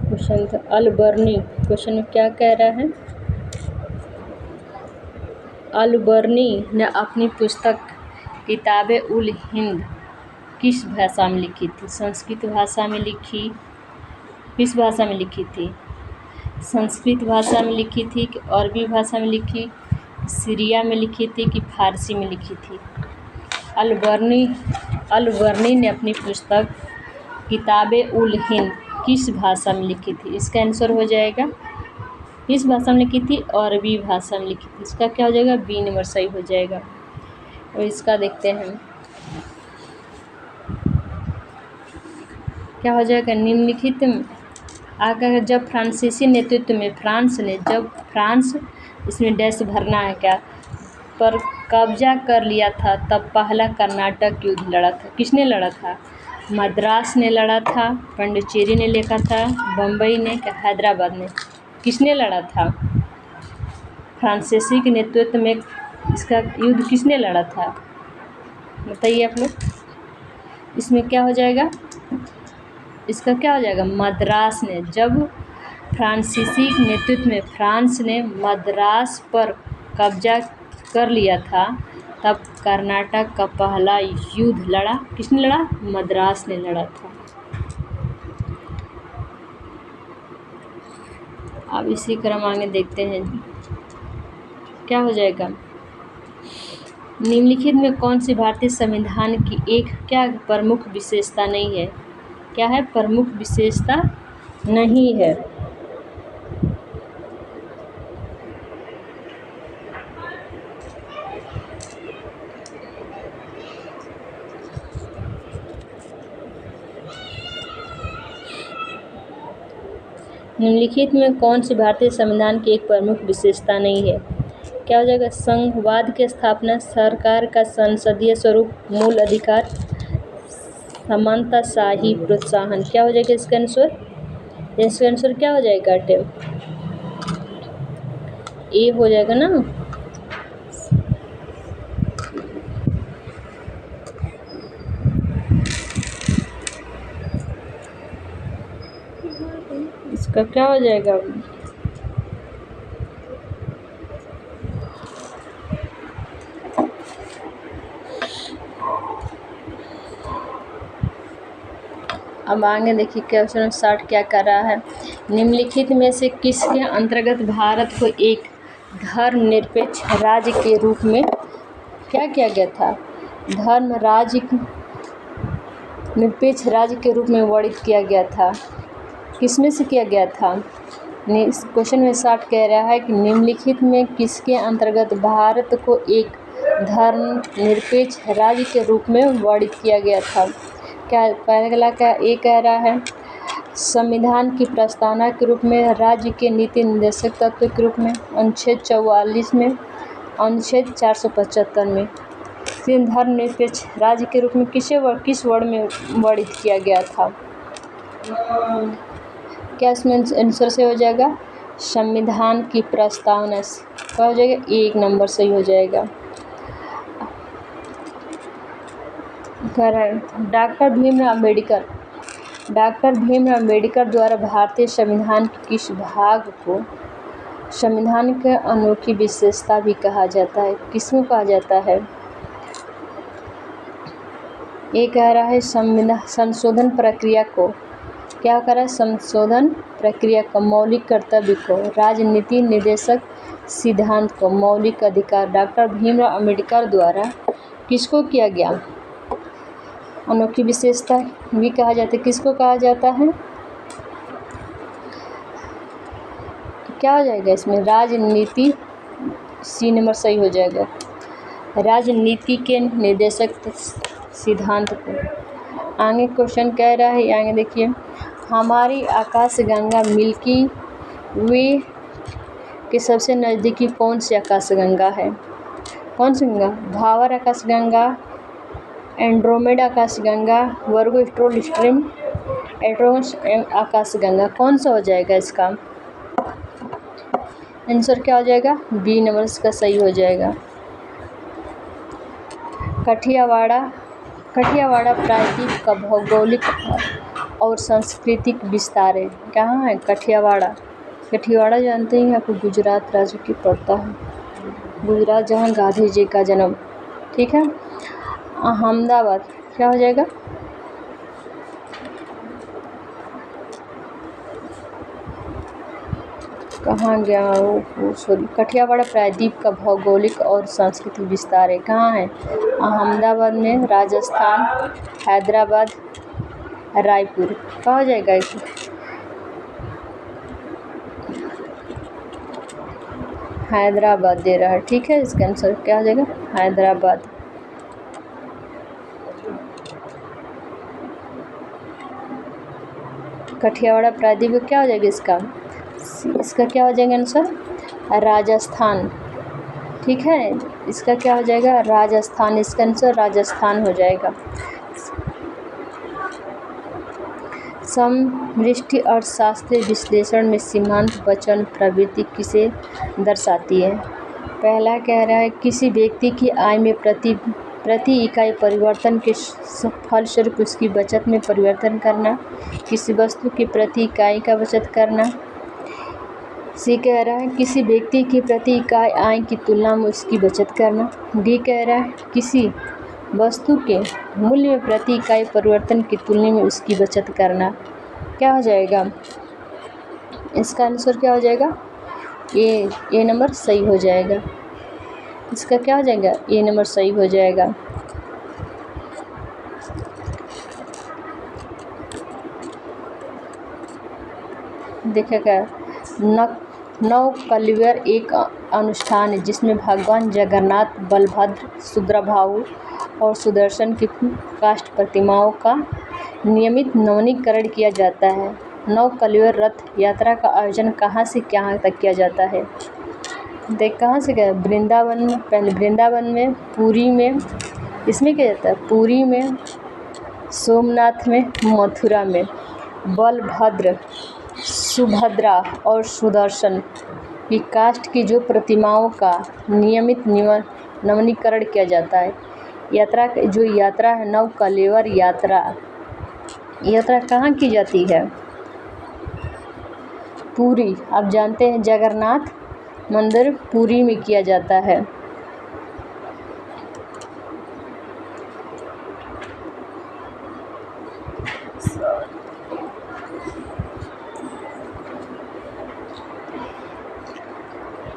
Question था अल बर्नी। Question में क्या कह रहा है? अल बर्नी ने अपनी पुस्तक किताबे उल हिंद किस भाषा में लिखी थी? संस्कृत भाषा में लिखी? किस भाषा में लिखी थी? संस्कृत भाषा में लिखी थी कि अरबी भाषा में लिखी, सीरिया में लिखी थी कि फारसी में लिखी थी? अल बर्नी ने अपनी पुस्तक किताबे उल हिंद किस भाषा में लिखी थी? इसका आंसर हो जाएगा, किस भाषा में लिखी थी? अरबी भाषा में लिखी थी। इसका क्या हो जाएगा? बी नंबर सही हो जाएगा। और इसका देखते हैं क्या हो जाएगा। निम्नलिखित आकर जब फ्रांसीसी नेतृत्व में फ्रांस इसमें डैश भरना है क्या पर कब्जा कर लिया था, तब पहला कर्नाटक युद्ध लड़ा था। किसने लड़ा था? मद्रास ने लड़ा था, पांडिचेरी ने लिखा था, बम्बई ने, हैदराबाद ने? किसने लड़ा था? फ्रांसीसी के नेतृत्व में इसका युद्ध किसने लड़ा था? बताइए आप लोग। इसमें क्या हो जाएगा? इसका क्या हो जाएगा? मद्रास ने। जब फ्रांसीसी नेतृत्व में फ्रांस ने मद्रास पर कब्जा कर लिया था, तब कर्नाटक का पहला युद्ध लड़ा। किसने लड़ा? मद्रास ने लड़ा था। अब इसी क्रम आगे देखते हैं क्या हो जाएगा। निम्नलिखित में कौन सी भारतीय संविधान की एक क्या प्रमुख विशेषता नहीं है? क्या है? प्रमुख विशेषता नहीं है। निम्नलिखित में कौन सी भारतीय संविधान की एक प्रमुख विशेषता नहीं है? क्या हो जाएगा? संघवाद की स्थापना, सरकार का संसदीय स्वरूप, मूल अधिकार, समानताशाही प्रोत्साहन। क्या हो जाएगा इसका आंसर? इसका आंसर क्या हो जाएगा? ए हो जाएगा ना। इसका क्या हो जाएगा? अब आगे देखिए क्वेश्चन 60 क्या कर रहा है। निम्नलिखित में से किसके अंतर्गत भारत को एक धर्मनिरपेक्ष राज्य के रूप में क्या किया गया था? निरपेक्ष राज्य के रूप में वर्णित किया गया था। किसमें से किया गया था? क्वेश्चन में 60 कह रहा है कि निम्नलिखित में किसके अंतर्गत भारत को एक धर्मनिरपेक्ष राज्य के रूप में वर्णित किया गया था? क्या पहला का ए कह रहा है संविधान की प्रस्तावना के रूप में, राज्य के नीति निर्देशक तत्व के रूप में, अनुच्छेद 44 में, अनुच्छेद 475 में। फिर धर्मनिरपेक्ष राज्य के रूप में किस वर्ड में वर्णित किया गया था? क्या इसमें आंसर से हो जाएगा? संविधान की प्रस्तावना से। क्या हो जाएगा? एक नंबर सही हो जाएगा। डॉक्टर भीमराव अम्बेडकर द्वारा भारतीय संविधान के किस भाग को संविधान की अनोखी विशेषता भी कहा जाता है? किसमें कहा जाता है? ये कह रहा है संशोधन प्रक्रिया को। क्या कह रहा है? संशोधन प्रक्रिया को, मौलिक कर्तव्य को, राजनीति निर्देशक सिद्धांत को, मौलिक अधिकार। डॉक्टर भीमराव अम्बेडकर द्वारा किसको किया गया? अनोखी विशेषता भी कहा जाता है। किसको कहा जाता है? क्या हो जाएगा इसमें? राजनीति। सी नंबर सही हो जाएगा। राजनीति के निर्देशक सिद्धांत को। आगे क्वेश्चन कह रहा है, आगे देखिए, हमारी आकाशगंगा मिल्की वे के सबसे नज़दीकी कौन सी आकाशगंगा है? कौन सी गंगा? भावर आकाशगंगा, एंड्रोमेडा आकाशगंगा, वर्गो स्ट्रोल स्ट्रीम, एट्रोस आकाशगंगा। कौन सा हो जाएगा इसका आंसर? क्या हो जाएगा? बी नंबर इसका सही हो जाएगा। कठियावाड़ा प्रायद्वीप का भौगोलिक और सांस्कृतिक विस्तार है। कहाँ है? कठियावाड़ा। कठियावाड़ा जानते हैं आपको गुजरात राज्य की पड़ता है। गुजरात जहाँ गांधी जी का जन्म। ठीक है। अहमदाबाद क्या हो जाएगा? कहाँ गया वो सॉरी। कठियावाड़ा प्रायद्वीप का भौगोलिक और सांस्कृतिक विस्तार है। कहाँ है? अहमदाबाद में, राजस्थान, हैदराबाद, रायपुर। कहाँ हो जाएगा इसे? हैदराबाद दे रहा है। ठीक है, इसका आंसर क्या हो जाएगा? हैदराबाद। कठियावाड़ा प्रायद्वीप क्या हो जाएगा इसका क्या हो जाएगा आंसर? राजस्थान। ठीक है, इसका क्या हो जाएगा? राजस्थान। इसका आंसर राजस्थान हो जाएगा। समष्टि अर्थशास्त्रीय विश्लेषण में सीमांत वचन प्रवृत्ति किसे दर्शाती है? पहला कह रहा है किसी व्यक्ति की आय में प्रति इकाई परिवर्तन के फलस्वरूप उसकी बचत में परिवर्तन करना। किसी वस्तु की प्रति इकाई का बचत करना। सी कह रहा है किसी व्यक्ति की प्रति इकाई आय की तुलना में उसकी बचत करना। डी कह रहा है किसी वस्तु के मूल्य में प्रति इकाई परिवर्तन की तुलना में उसकी बचत करना। क्या हो जाएगा? इसका आंसर क्या हो जाएगा? ए नंबर सही हो जाएगा। इसका क्या हो जाएगा? ए नंबर सही हो जाएगा। देखिएगा, नवकलेवर एक अनुष्ठान है जिसमें भगवान जगन्नाथ, बलभद्र, सुभद्रा और सुदर्शन की काष्ठ प्रतिमाओं का नियमित नवीनीकरण किया जाता है। नवकलेवर रथ यात्रा का आयोजन कहाँ से कहाँ तक किया जाता है? देख कहाँ से क्या? वृंदावन में, पहले वृंदावन में, पुरी में, इसमें क्या जाता है? पुरी में, सोमनाथ में, मथुरा में। बलभद्र, सुभद्रा और सुदर्शन की काष्ठ की जो प्रतिमाओं का नियमित नवीनीकरण किया जाता है। जो यात्रा है नवकलेवर यात्रा कहाँ की जाती है? पुरी। आप जानते हैं जगन्नाथ मंदिर पुरी में किया जाता है।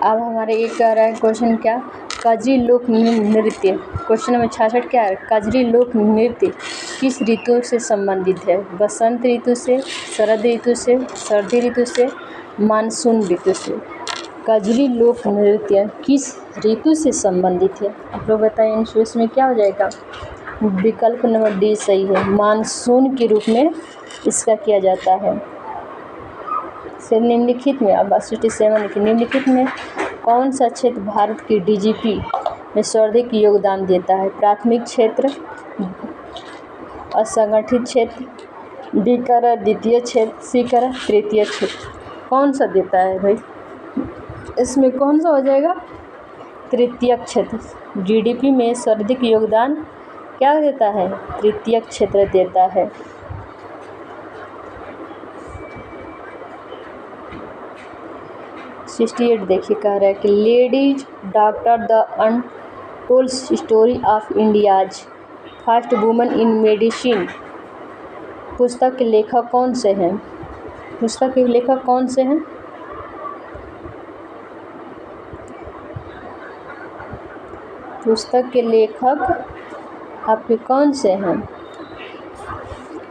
अब हमारे एक कह रहा है क्वेश्चन क्या? कजरी लोक नृत्य। क्वेश्चन नंबर 66 क्या है? कजरी लोक नृत्य किस ऋतु से संबंधित है? बसंत ऋतु से, शरद ऋतु से, सर्दी ऋतु से, मानसून ऋतु से। कजरी लोक नृत्य किस ऋतु से संबंधित है? आप लोग बताइए इसमें क्या हो जाएगा? विकल्प नंबर डी सही है। मानसून के रूप में इसका किया जाता है। से निम्नलिखित में अब 67 के निम्नलिखित में कौन सा क्षेत्र भारत की डीजीपी में सर्वाधिक योगदान देता है? प्राथमिक क्षेत्र, असंगठित क्षेत्र, डी कर द्वितीय क्षेत्र, सी कर तृतीय क्षेत्र। कौन सा देता है भाई? इसमें कौन सा हो जाएगा? तृतीय क्षेत्र। जीडीपी में सर्वाधिक योगदान क्या देता है? तृतीय क्षेत्र देता है। देखिए कह रहा है कि ladies doctor the untold story of India's first woman in medicine पुस्तक के लेखक कौन से हैं? पुस्तक के लेखक कौन से हैं? पुस्तक के लेखक आपके कौन से हैं?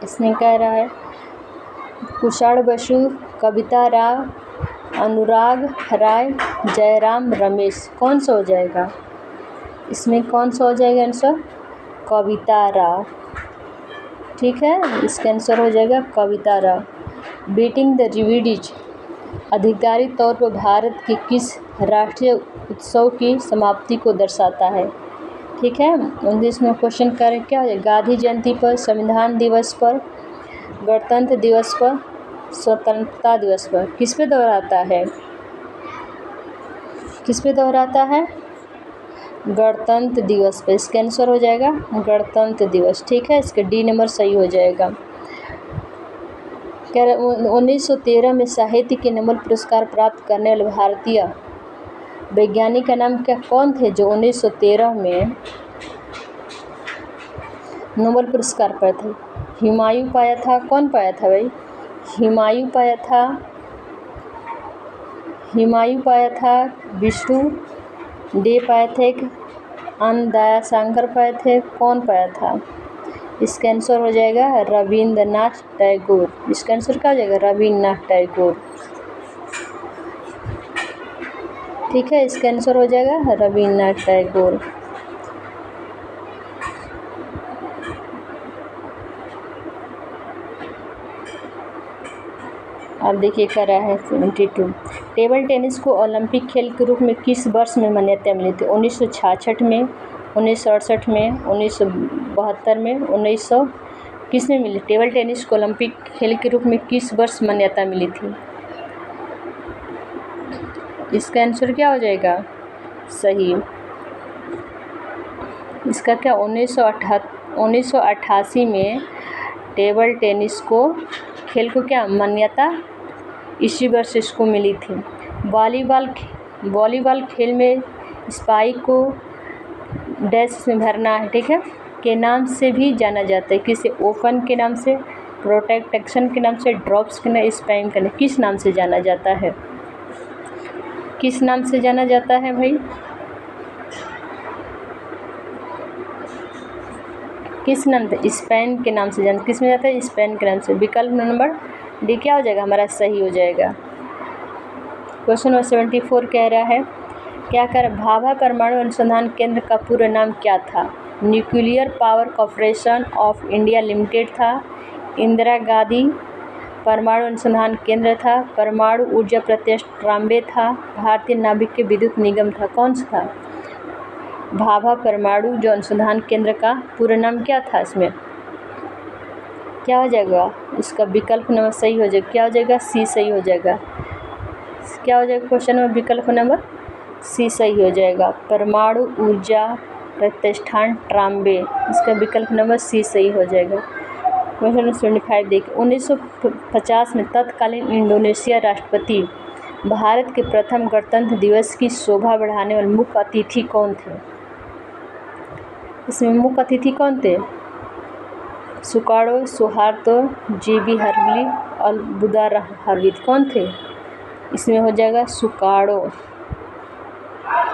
इसमें कह रहा है कुशाण बसु, कविता राव, अनुराग राय, जयराम रमेश। कौन सा हो जाएगा? इसमें कौन सा हो जाएगा आंसर? कविता राव। ठीक है, इसका आंसर हो जाएगा कविता राव। बीटिंग द रिविडीज आधिकारिक तौर पर भारत के किस राष्ट्रीय उत्सव की समाप्ति को दर्शाता है? ठीक है, इंग्लिश में क्वेश्चन करें क्या है? गांधी जयंती पर, संविधान दिवस पर, गणतंत्र दिवस पर, स्वतंत्रता दिवस पर। किस पे दोहराता है? किस पे दोहराता है? गणतंत्र दिवस पे। इसका आंसर हो जाएगा गणतंत्र दिवस। ठीक है, इसका डी नंबर सही हो जाएगा। कह रहे 1913 में साहित्य के नोबेल पुरस्कार प्राप्त करने वाले भारतीय वैज्ञानिक का नाम क्या कौन थे जो 1913 में नोबेल पुरस्कार पाए थे? हुमायूं पाया था। कौन पाया था भाई? हुमायूं पाया था। हुमायूं पाया था। विष्णु डे पाए थे। अन्नदया शंकर पाए थे। कौन पाया था? इसका आंसर हो जाएगा रविंद्रनाथ टैगोर। इसका आंसर क्या हो जाएगा? रविंद्रनाथ टैगोर। ठीक है, इसका आंसर हो जाएगा रविंद्रनाथ टैगोर। अब देखिए कर रहा है 72। टेबल टेनिस को ओलंपिक खेल के रूप में किस वर्ष में मान्यता मिली थी? 1966 में, 1968 में, 1972 में, 1900 किस में मिली? टेबल टेनिस को ओलंपिक खेल के रूप में किस वर्ष मान्यता मिली थी? इसका आंसर क्या हो जाएगा? सही, इसका क्या 1988 में टेबल टेनिस को खेल को क्या मान्यता इसी वर्ष इसको मिली थी। वॉलीबॉल खेल में स्पाइक को डैश में भरना है, ठीक है, के नाम से भी जाना जाता है। किसे? ओपन के नाम से, प्रोटेक्शन के नाम से, ड्रॉप्स के नाम, स्पैम के नाम, किस नाम से जाना जाता है? किस नाम से जाना जाता है भाई? किस नाम से? स्पैन के नाम से जाना, किस में जाता है? स्पैन के नाम से। विकल्प नंबर डी क्या हो जाएगा हमारा? सही हो जाएगा। क्वेश्चन नंबर 74 कह रहा है क्या कर भाभा परमाणु अनुसंधान केंद्र का पूरा नाम क्या था? Nuclear power corporation of India limited था, इंदिरा गांधी परमाणु अनुसंधान केंद्र था, परमाणु ऊर्जा प्रतिष्ठान ट्राम्बे था, भारतीय नाभिक के विद्युत निगम था। कौन सा था? भाभा परमाणु जो अनुसंधान केंद्र का पूरा नाम क्या था? इसमें क्या हो जाएगा? इसका विकल्प नंबर सही हो जाएगा। क्या हो जाएगा? सी सही हो जाएगा। क्या हो जाएगा क्वेश्चन में? विकल्प नंबर सी सही हो जाएगा। परमाणु ऊर्जा प्रतिष्ठान ट्राम्बे, इसका विकल्प नंबर सी सही हो जाएगा। क्वेश्चन नंबर 75 देखिए 1950 में तत्कालीन इंडोनेशिया राष्ट्रपति भारत के प्रथम गणतंत्र दिवस की शोभा बढ़ाने वाले मुख्य अतिथि कौन थे? इसमें मुख्य अतिथि कौन थे? सुकार्डो, सुहार्तो, जीबी हर्बली और बुदार हरवित कौन थे? इसमें हो जाएगा सुकार्डो।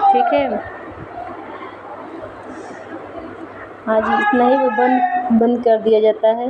ठीक है, आज इतना ही बंद कर दिया जाता है।